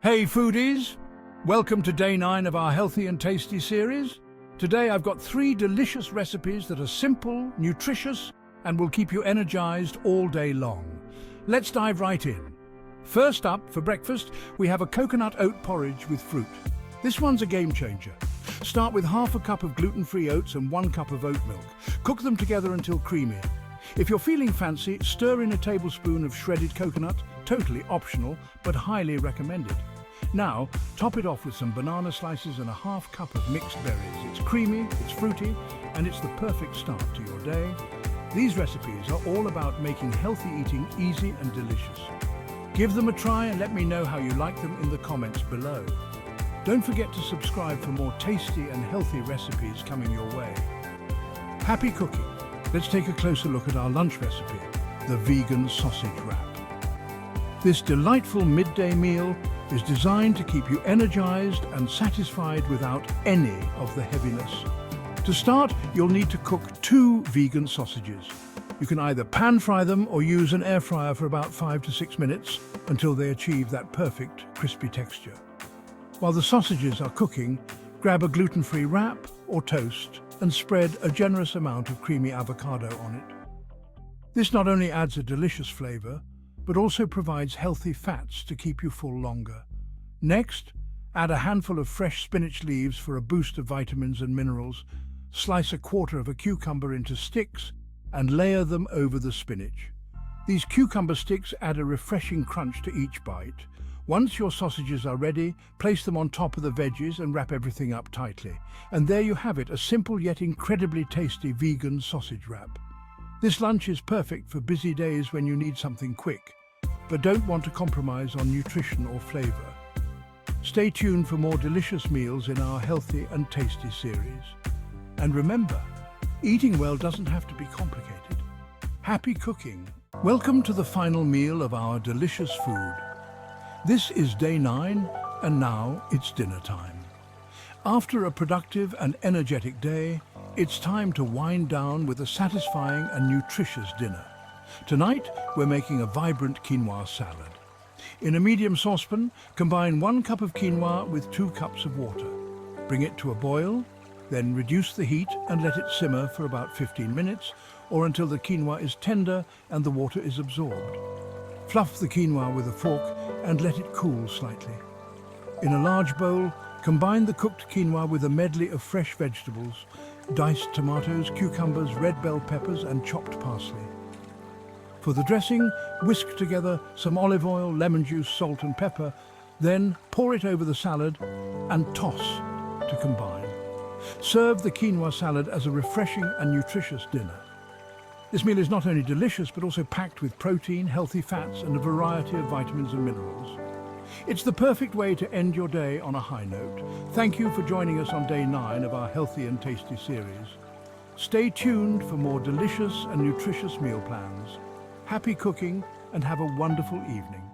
Hey foodies! Welcome to day 9 of our Healthy and Tasty series. Today I've got 3 delicious recipes that are simple, nutritious, and will keep you energized all day long. Let's dive right in. First up, for breakfast, we have a coconut oat porridge with fruit. This one's a game changer. Start with half a cup of gluten-free oats and 1 cup of oat milk. Cook them together until creamy. If you're feeling fancy, stir in a tablespoon of shredded coconut, totally optional, but highly recommended. Now, top it off with some banana slices and a half cup of mixed berries. It's creamy, it's fruity, and it's the perfect start to your day. These recipes are all about making healthy eating easy and delicious. Give them a try and let me know how you like them in the comments below. Don't forget to subscribe for more tasty and healthy recipes coming your way. Happy cooking! Let's take a closer look at our lunch recipe, the vegan sausage wrap. This delightful midday meal is designed to keep you energized and satisfied without any of the heaviness. To start, you'll need to cook 2 vegan sausages. You can either pan fry them or use an air fryer for about 5 to 6 minutes until they achieve that perfect crispy texture. While the sausages are cooking, grab a gluten-free wrap or toast and spread a generous amount of creamy avocado on it. This not only adds a delicious flavor, but also provides healthy fats to keep you full longer. Next, add a handful of fresh spinach leaves for a boost of vitamins and minerals. Slice a quarter of a cucumber into sticks and layer them over the spinach. These cucumber sticks add a refreshing crunch to each bite. Once your sausages are ready, place them on top of the veggies and wrap everything up tightly. And there you have it, a simple yet incredibly tasty vegan sausage wrap. This lunch is perfect for busy days when you need something quick, but don't want to compromise on nutrition or flavor. Stay tuned for more delicious meals in our Healthy and Tasty series. And remember, eating well doesn't have to be complicated. Happy cooking! Welcome to the final meal of our delicious food. This is day 9, and now it's dinner time. After a productive and energetic day, it's time to wind down with a satisfying and nutritious dinner. Tonight, we're making a vibrant quinoa salad. In a medium saucepan, combine 1 cup of quinoa with 2 cups of water. Bring it to a boil, then reduce the heat and let it simmer for about 15 minutes or until the quinoa is tender and the water is absorbed. Fluff the quinoa with a fork and let it cool slightly. In a large bowl, combine the cooked quinoa with a medley of fresh vegetables, diced tomatoes, cucumbers, red bell peppers and chopped parsley. For the dressing, whisk together some olive oil, lemon juice, salt and pepper, then pour it over the salad and toss to combine. Serve the quinoa salad as a refreshing and nutritious dinner. This meal is not only delicious but also packed with protein, healthy fats and a variety of vitamins and minerals. It's the perfect way to end your day on a high note. Thank you for joining us on day 9 of our Healthy and Tasty series. Stay tuned for more delicious and nutritious meal plans. Happy cooking and have a wonderful evening.